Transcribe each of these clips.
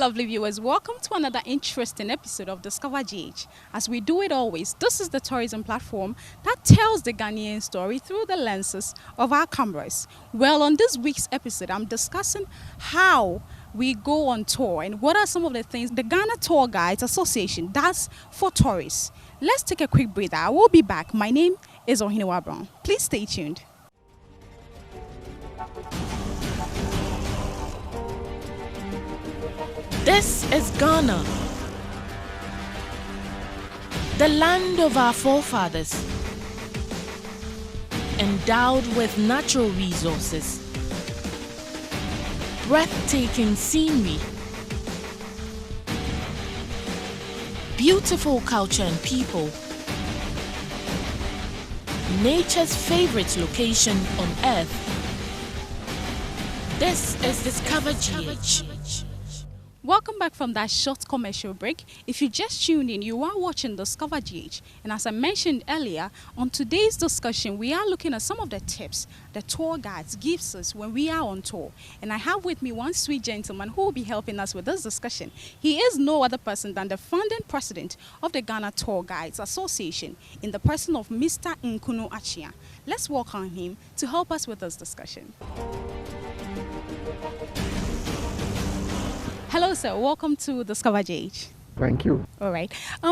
lovely viewers. Welcome to another interesting episode of Discover GH. As we do it always, this is the tourism platform that tells the Ghanaian story through the lenses of our cameras. Well, on this week's episode, I'm discussing how we go on tour and what are some of the things the Ghana Tour Guides Association does for tourists. Let's take a quick breather. I will be back. My name is Ohenewaa. Please stay tuned. This is Ghana, the land of our forefathers, endowed with natural resources, breathtaking scenery, beautiful culture and people, nature's favorite location on earth. This is Discover GH. Welcome back from that short commercial break. If you just tuned in, you are watching Discover GH. And as I mentioned earlier, on today's discussion, we are looking at some of the tips the tour guides gives us when we are on tour. And I have with me one sweet gentleman who will be helping us with this discussion. He is no other person than the founding president of the Ghana Tour Guides Association in the person of Mr. Nkunu Achia. Let's welcome him to help us with this discussion. Hello, sir. Welcome to Discover GH. Thank you. All right.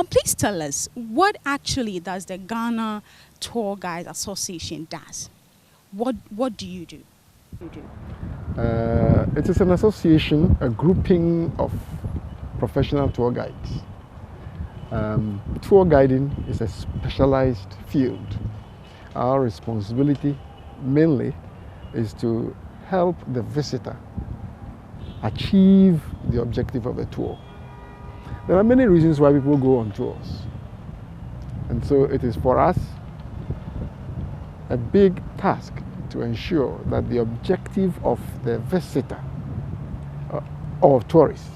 Please tell us, what actually does the Ghana Tour Guide Association does? What do you do? It is an association, a grouping of professional tour guides. Tour guiding is a specialized field. Our responsibility mainly is to help the visitor achieve the objective of the tour. There are many reasons why people go on tours. And so it is for us a big task to ensure that the objective of the visitor or tourist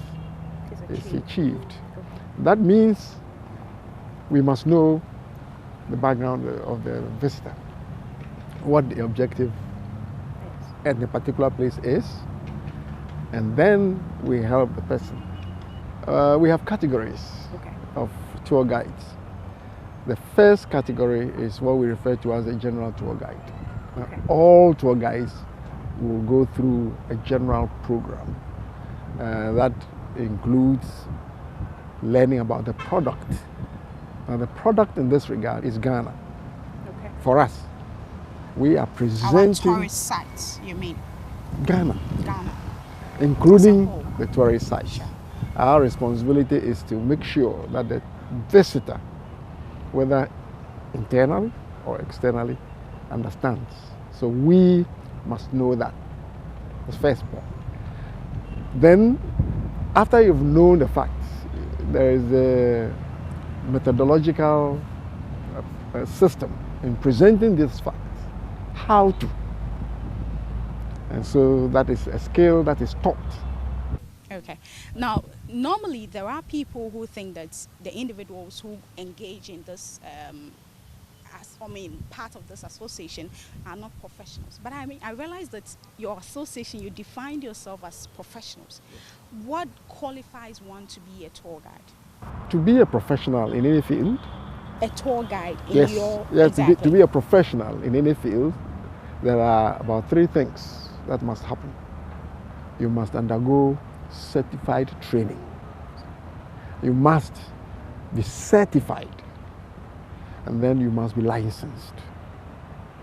is achieved. That means we must know the background of the visitor, what the objective at the particular place is, and then we help the person. We have categories of tour guides. The first category is what we refer to as a general tour guide. All tour guides will go through a general program that includes learning about the product. Now, the product in this regard is Ghana. For us, we are presenting our tourist sites, you mean? Ghana. Ghana. Including the tourist sites. Sure. Our responsibility is to make sure that the visitor, whether internally or externally, understands. So we must know that. That's the first point. Then, after you've known the facts, there is a methodological system in presenting these facts. How to. And so that is a skill that is taught. Okay. Now, normally there are people who think that the individuals who engage in this, part of this association are not professionals. But I realize that your association, you defined yourself as professionals. What qualifies one to be a tour guide? To be a professional in any field? A tour guide in yes, your... Yes, exactly. to be a professional in any field, there are about three things that must happen. You must undergo certified training. You must be certified, and then you must be licensed.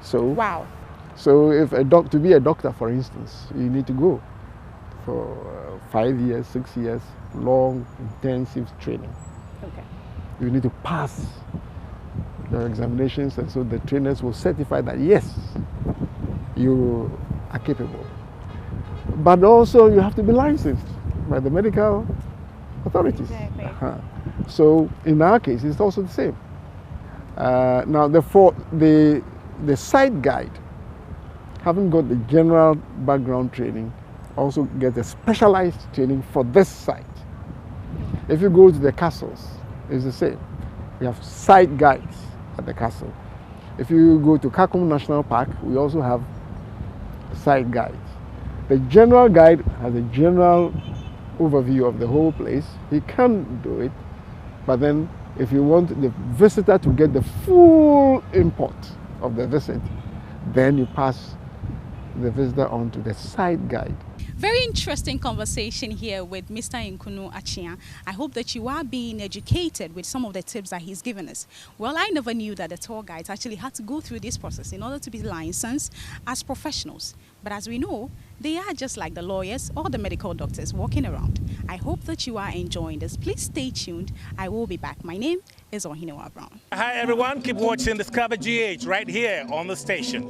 So, wow. So if to be a doctor, for instance, you need to go for 5 years, 6 years, long, intensive training. Okay. You need to pass your examinations, and so the trainers will certify that yes, you are capable. But also you have to be licensed by the medical authorities. Exactly. So in our case, it's also the same. Now the site guide, having got the general background training, also gets a specialized training for this site. If you go to the castles, it's the same. We have site guides at the castle. If you go to Kakum National Park, we also have site guides. The general guide has a general overview of the whole place, he can do it. But then if you want the visitor to get the full import of the visit, then you pass the visitor on to the site guide. Very interesting conversation here with Mr. Nkunu Achia. I hope that you are being educated with some of the tips that he's given us. Well, I never knew that the tour guides actually had to go through this process in order to be licensed as professionals. But as we know, they are just like the lawyers or the medical doctors walking around. I hope that you are enjoying this. Please stay tuned. I will be back. My name is Ohenewaa Brown. Hi everyone, keep watching Discover GH right here on the station.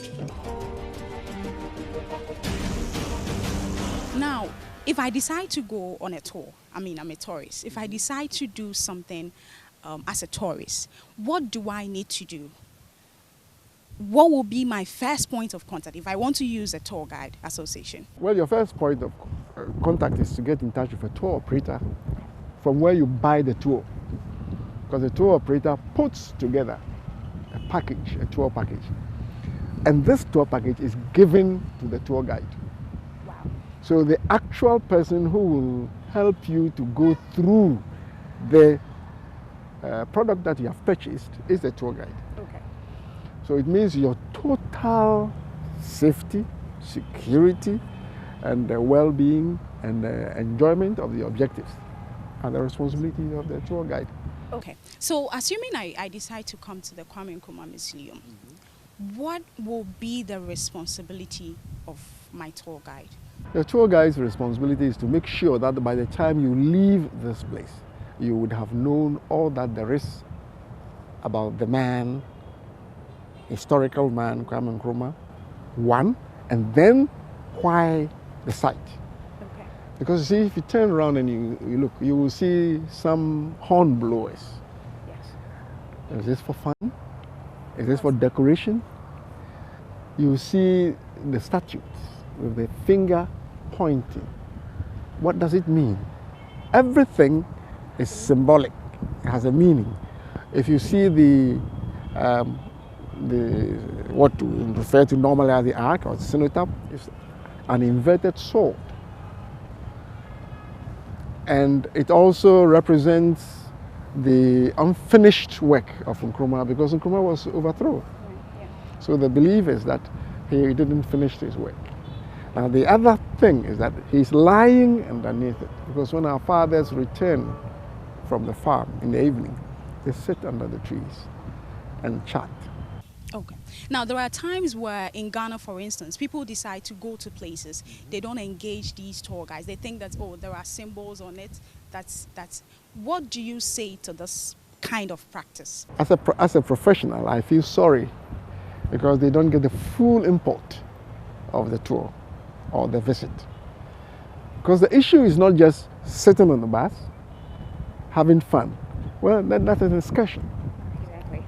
Now, if I decide to go on a tour, I'm a tourist. If I decide to do something as a tourist, what do I need to do? What will be my first point of contact if I want to use a tour guide association? Well, your first point of contact is to get in touch with a tour operator from where you buy the tour. Because the tour operator puts together a package, a tour package. And this tour package is given to the tour guide. So the actual person who will help you to go through the product that you have purchased is the tour guide. Okay. So it means your total safety, security, and well-being and enjoyment of the objectives are the responsibility of the tour guide. Okay. So assuming I decide to come to the Kwame Nkrumah Museum, what will be the responsibility of my tour guide? The tour guide's responsibility is to make sure that by the time you leave this place, you would have known all that there is about the man, historical man, Kwame Nkrumah, one, and then why the site. Okay. Because you see, if you turn around and you look, you will see some horn blowers. Yes. Is this for fun? Is this for decoration? You see the statues with the finger pointing. What does it mean? Everything is symbolic. It has a meaning. If you see the what we refer to normally as the ark or cenotaph, is an inverted sword, and it also represents the unfinished work of Nkrumah, because Nkrumah was overthrown. Yeah. So the belief is that he didn't finish his work. Now the other thing is that he's lying underneath it, because when our fathers return from the farm in the evening, they sit under the trees and chat. Okay. Now, there are times where in Ghana, for instance, people decide to go to places. They don't engage these tour guides. They think that, oh, there are symbols on it. That's. What do you say to this kind of practice? As a professional, I feel sorry because they don't get the full import of the tour or the visit. Because the issue is not just sitting on the bus, having fun. Well, that's a discussion. Exactly.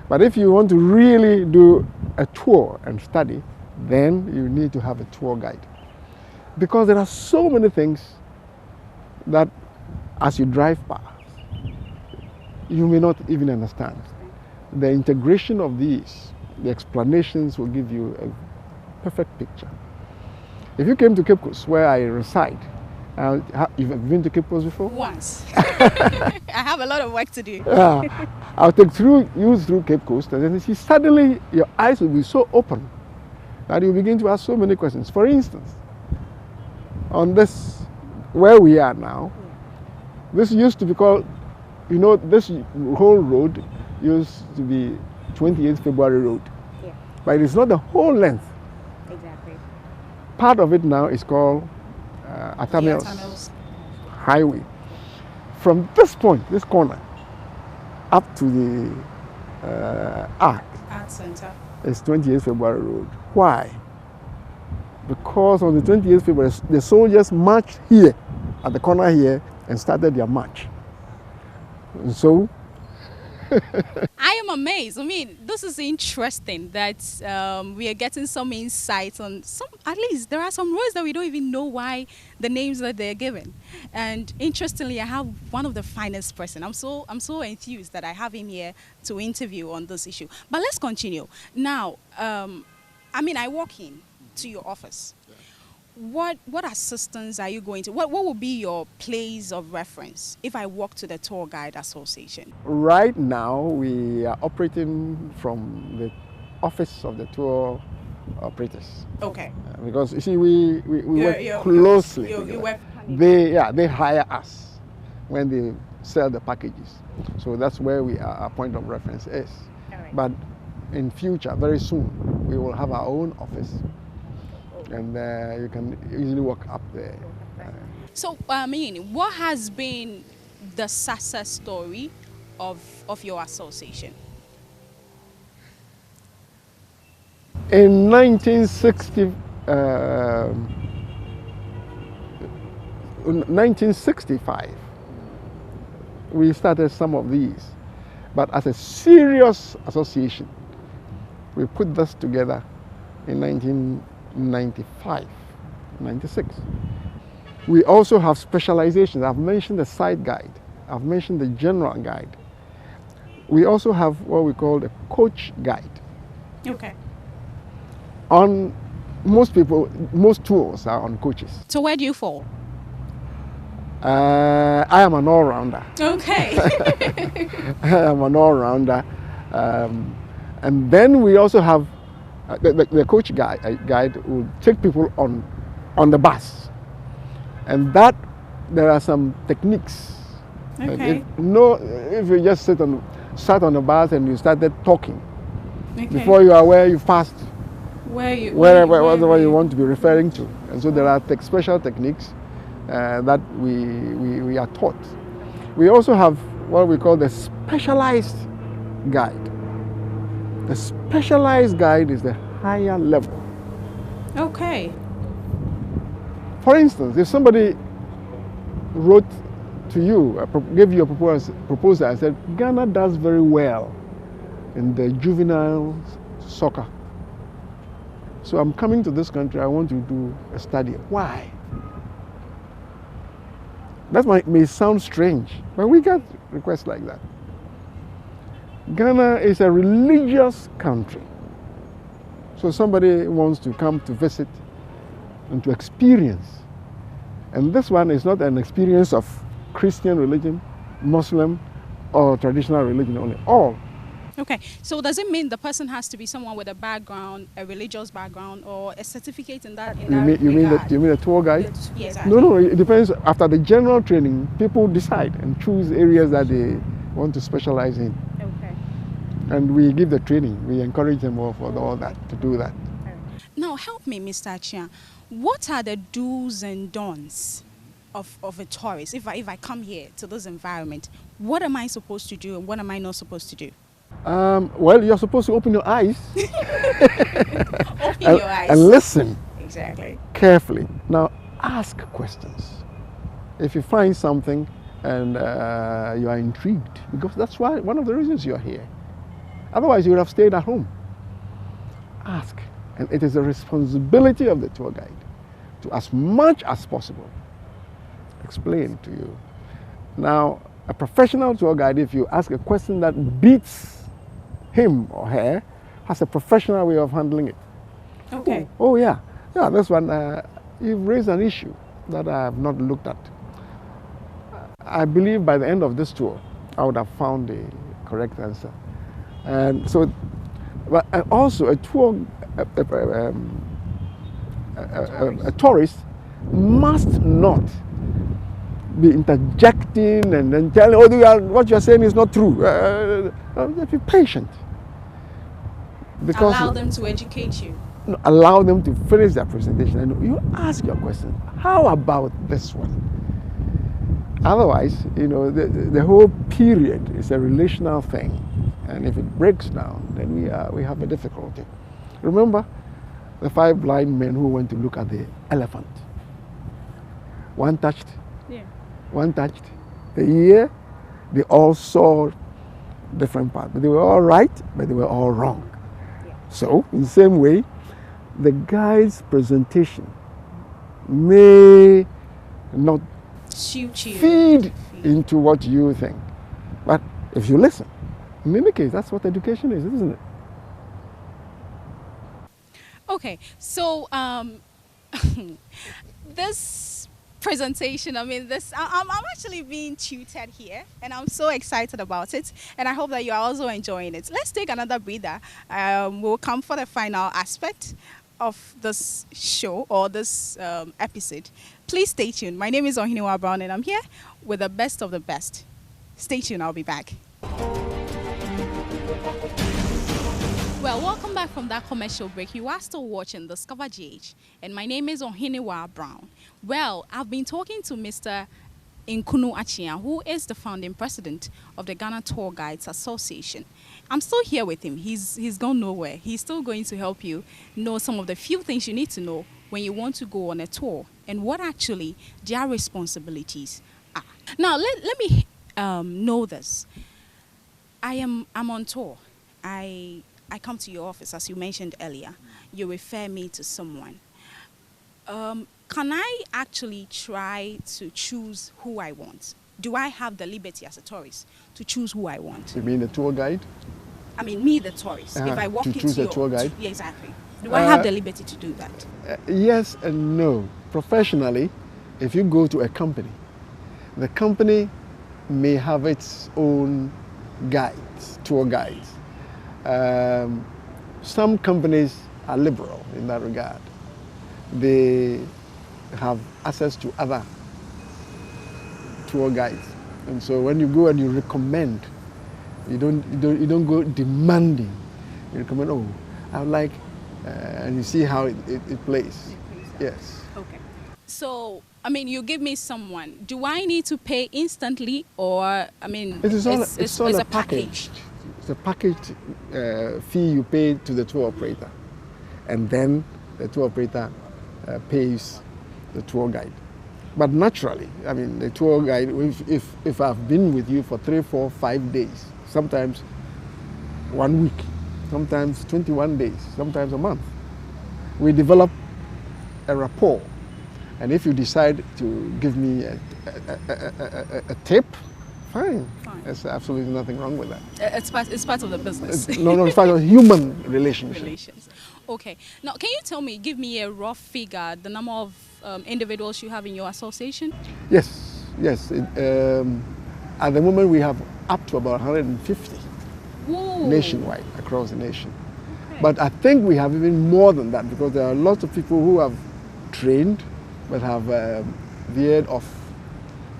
But if you want to really do a tour and study, then you need to have a tour guide. Because there are so many things that as you drive past, you may not even understand. The integration of these, the explanations will give you a perfect picture. If you came to Cape Coast, where I reside, you've been to Cape Coast before? Once. I have a lot of work to do. I'll take you through Cape Coast, and then you see suddenly your eyes will be so open that you begin to ask so many questions. For instance, on this, where we are now, this used to be called, this whole road used to be 28th February Road. Yeah. But it's not the whole length. Exactly. Part of it now is called Atamils Highway. From this point, this corner, up to the Arc Art Center. is 28th February Road. Why? Because on the 28th February, the soldiers marched here, at the corner here, and started their march. And so, I am amazed. I mean, this is interesting that we are getting some insights on some, at least there are some roads that we don't even know why the names that they're given. And interestingly, I have one of the finest person. I'm so enthused that I have him here to interview on this issue. But let's continue. Now, I walk in to your office. what assistance are you going to? What will be your place of reference if I walk to the Tour Guide Association? Right now, we are operating from the office of the tour operators. Okay. Because you see, we work You're- closely you together. work They hire us when they sell the packages. So that's where our point of reference is. All right. But in future, very soon, we will have our own office, and you can easily walk up there. So, I mean, what has been the success story of your association? In 1965, we started some of these, but as a serious association, we put this together in 1995, 96. We also have specializations. I've mentioned the site guide. I've mentioned the general guide. We also have what we call the coach guide. Okay. On most tours are on coaches. So where do you fall? I am an all-rounder. Okay. I am an all-rounder. And then we also have the coach guide will take people on the bus. And that there are some techniques. Okay. If you just sat on the bus and you started talking, Okay. before you are aware, you passed wherever you want to be referring to. And so there are special techniques that we are taught. We also have what we call the specialized guide. The specialized guide is the higher level. Okay. For instance, if somebody wrote to you, gave you a proposal and said, Ghana does very well in the juvenile soccer. So I'm coming to this country, I want to do a study. Why? That may sound strange, but we get requests like that. Ghana is a religious country. So somebody wants to come to visit and to experience. And this one is not an experience of Christian religion, Muslim, or traditional religion only. All. Okay. So does it mean the person has to be someone with a background, a religious background, or a certificate in that? You mean a tour guide? Yes. No. It depends. After the general training, people decide and choose areas that they want to specialize in. Okay. And we give the training. We encourage them all for all that, to do that. Now help me, Mr. Achia. What are the do's and don'ts of a tourist? If I come here to this environment, what am I supposed to do and what am I not supposed to do? Well, you're supposed to open your eyes. Open your eyes. And listen. Exactly. Carefully. Now, ask questions. If you find something and you are intrigued, because that's one of the reasons you're here. Otherwise, you would have stayed at home. Ask. And it is the responsibility of the tour guide to, as much as possible, explain to you. Now, a professional tour guide, if you ask a question that beats him or her, has a professional way of handling it. Okay. Oh yeah. Yeah, this one, you've raised an issue that I have not looked at. I believe by the end of this tour, I would have found the correct answer. And so, but also a tourist must not be interjecting and then telling, what you're saying is not true. Be patient. Because Allow them to educate you. Allow them to finish their presentation and you ask your question. How about this one? Otherwise, the whole period is a relational thing. And if it breaks down, then we have a difficulty. Remember the 5 blind men who went to look at the elephant. One touched. Yeah. One touched. The ear, they all saw different parts. But they were all right, but they were all wrong. Yeah. So, in the same way, the guide's presentation may not feed into what you think. But if you listen, in any case, that's what education is, isn't it? Okay, so This presentation, I mean, I'm actually being tutored here, and I'm so excited about it. And I hope that you are also enjoying it. Let's take another breather. We'll come for the final aspect of this show or this episode. Please stay tuned. My name is Ohenewaa Brown, and I'm here with the best of the best. Stay tuned. I'll be back. Well, welcome back from that commercial break. You are still watching Discover GH, and my name is Ohenewaa Brown. Well, I've been talking to Mr. Nkunu Achia, who is the founding president of the Ghana Tour Guides Association. I'm still here with him. He's gone nowhere. He's still going to help you know some of the few things you need to know when you want to go on a tour and what actually their responsibilities are. Now, let me know this. I'm on tour. I come to your office, as you mentioned earlier. You refer me to someone. Can I actually try to choose who I want? Do I have the liberty as a tourist to choose who I want? You mean the tour guide? I mean, me, the tourist. If I walk to into choose a your tour guide? Yeah, exactly. Do I have the liberty to do that? Yes and no. Professionally, if you go to a company, the company may have its own guides, tour guides. Some companies are liberal in that regard. They have access to other tour guides, and so when you go and you recommend, you don't go demanding. You recommend, oh, I would like, and you see how it plays. Yes. Okay. So, I mean, you give me someone. Do I need to pay instantly, or I mean, It's all a a package. It's a package fee you pay to the tour operator, and then the tour operator pays the tour guide. But naturally, I mean, the tour guide, if I've been with you for 3, 4, 5 days, sometimes 1 week, sometimes 21 days, sometimes a month, we develop a rapport. And if you decide to give me a tip, fine. There's absolutely nothing wrong with that. It's part of the business. No, it's part of human relations. Okay. Now, can you tell me, give me a rough figure, the number of individuals you have in your association? Yes. At the moment, we have up to about 150 nationwide, across the nation. Okay. But I think we have even more than that, because there are lots of people who have trained but have veered off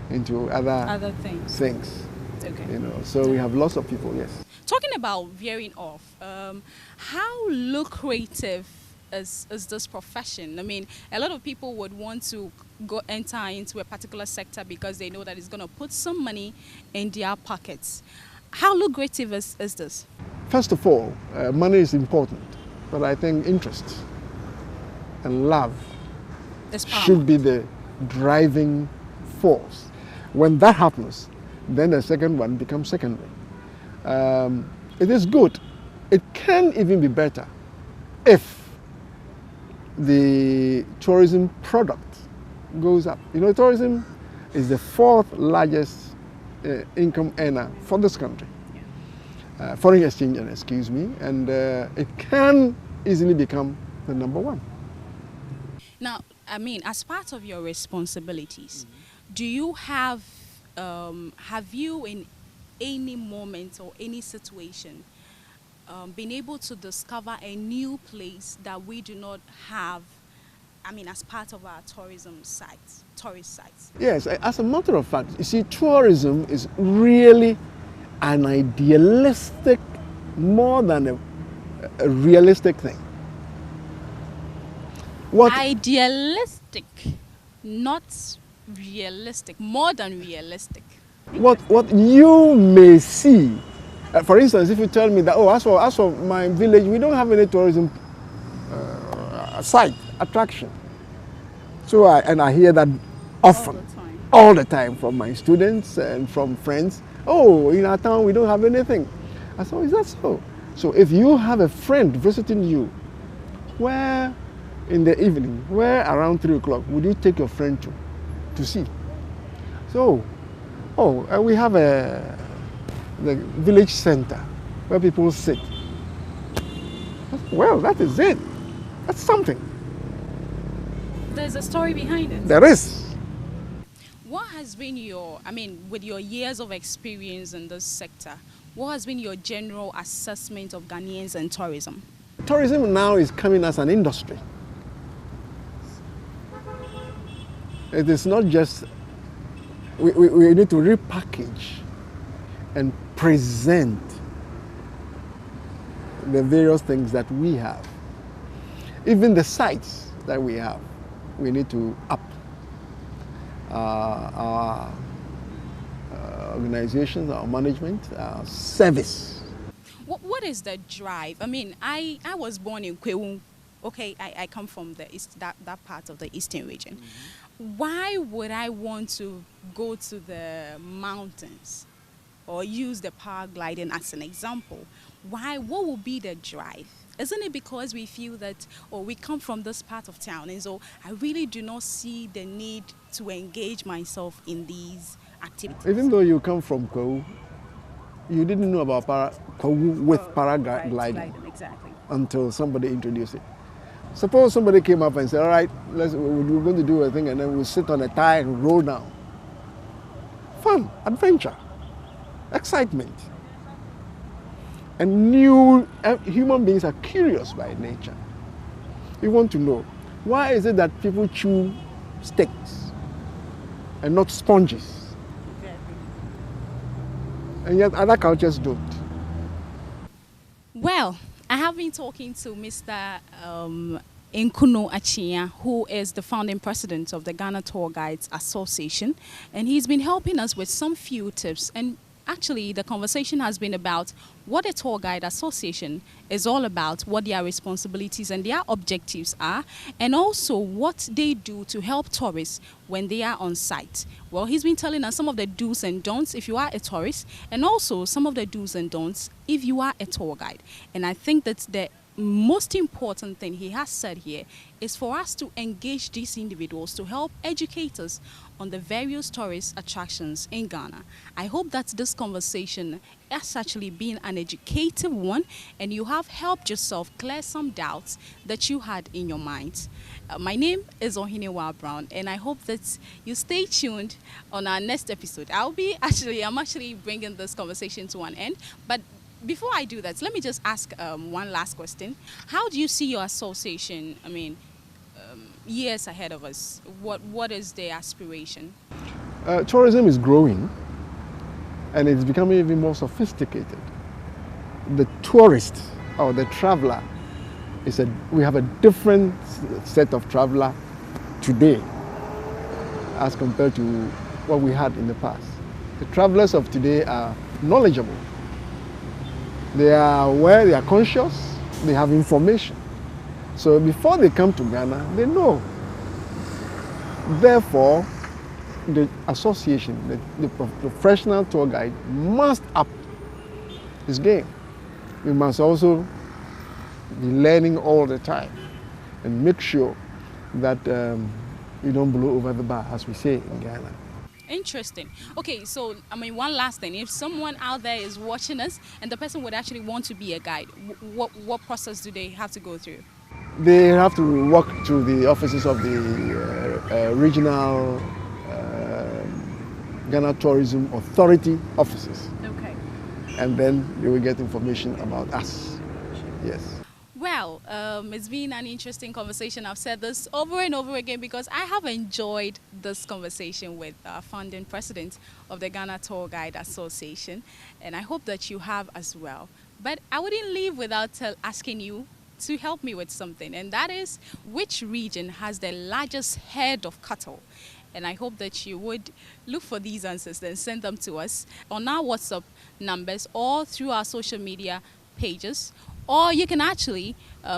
into other things. Okay. You know, so we have lots of people. Yes. Talking about veering off, how lucrative is this profession? I mean, a lot of people would want to enter into a particular sector because they know that it's going to put some money in their pockets. How lucrative is this? First of all, money is important, but I think interest and love should be the driving force. When that happens, then the second one becomes secondary. It is good. It can even be better if the tourism product goes up. You know, tourism is the 4th largest income earner for this country. Foreign exchange, excuse me, and it can easily become the number 1. Now, I mean, as part of your responsibilities, do you have you in any moment or any situation been able to discover a new place that we do not have, I mean, as part of our tourist sites? Yes, as a matter of fact, you see, tourism is really an idealistic more than a realistic thing. Idealistic, not realistic, more than realistic. What you may see, for instance, if you tell me that, oh, as for my village, we don't have any tourism site, attraction. So I hear that often, all the time from my students and from friends. Oh, in our town, we don't have anything. I said, oh, is that so? So if you have a friend visiting you, where in the evening, where around 3 o'clock, would you take your friend to see? So, we have the village center where people sit. Well, that is it. That's something. there's a story behind it. There is. What has been with your years of experience in this sector, what has been your general assessment of Ghanaians and tourism? Tourism now is coming as an industry. It is not just, we need to repackage and present the various things that we have. Even the sites that we have, we need to up our organizations, our management, our service. What is the drive? I mean, I was born in Kwewu. Okay, I come from the east, that part of the eastern region. Mm-hmm. Why would I want to go to the mountains or use the paragliding as an example? Why? What would be the drive? Isn't it because we feel that, or we come from this part of town, and so I really do not see the need to engage myself in these activities? Even though you come from Kwewu, you didn't know about Kwewu with paragliding exactly. Until somebody introduced it. Suppose somebody came up and said, all right, we're going to do a thing, and then we'll sit on a tire and roll down. Fun, adventure, excitement. And human beings are curious by nature. We want to know, why is it that people chew sticks and not sponges? Exactly. And yet other cultures don't. Well, I have been talking to Mr. Nkuno Achiya, who is the founding president of the Ghana Tour Guides Association, and he's been helping us with some few tips. And actually, the conversation has been about what a tour guide association is all about, what their responsibilities and their objectives are, and also what they do to help tourists when they are on site. Well, he's been telling us some of the do's and don'ts if you are a tourist, and also some of the do's and don'ts if you are a tour guide. And I think that the most important thing he has said here is for us to engage these individuals to help educate us on the various tourist attractions in Ghana. I hope that this conversation has actually been an educative one, and you have helped yourself clear some doubts that you had in your mind. My name is Ohenewaa Brown, and I hope that you stay tuned on our next episode. I'm actually bringing this conversation to an end, but before I do that, let me just ask one last question. How do you see your association, years ahead of us? What is the aspiration? Tourism is growing, and it's becoming even more sophisticated. The tourist or the traveler we have a different set of traveler today as compared to what we had in the past. The travelers of today are knowledgeable. They are aware, they are conscious, they have information. So before they come to Ghana, they know. Therefore, the association, the professional tour guide must up his game. We must also be learning all the time and make sure that you don't blow over the bar, as we say in Ghana. Interesting. Okay, so one last thing. If someone out there is watching us and the person would actually want to be a guide, what process do they have to go through? They have to walk to the offices of the regional Ghana Tourism Authority offices. Okay. And then they will get information about us. Yes. Well, it's been an interesting conversation. I've said this over and over again because I have enjoyed this conversation with our founding president of the Ghana Tour Guide Association, and I hope that you have as well. But I wouldn't leave without asking you to help me with something, and that is, which region has the largest herd of cattle? And I hope that you would look for these answers and send them to us on our WhatsApp numbers or through our social media pages. Or you can actually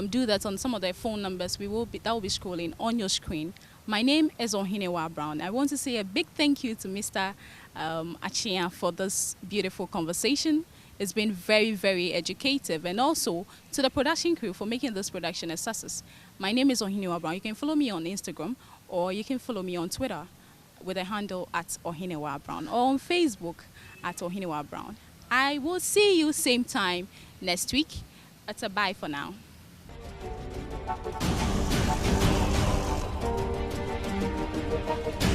do that on some of the phone numbers that will be scrolling on your screen. My name is Ohenewaa Brown. I want to say a big thank you to Mr. Achiya for this beautiful conversation. It's been very, very educative, and also to the production crew for making this production a success. My name is Ohenewaa Brown. You can follow me on Instagram, or you can follow me on Twitter with the handle at Ohenewaa Brown, or on Facebook at Ohenewaa Brown. I will see you same time next week. It's a bye for now. you.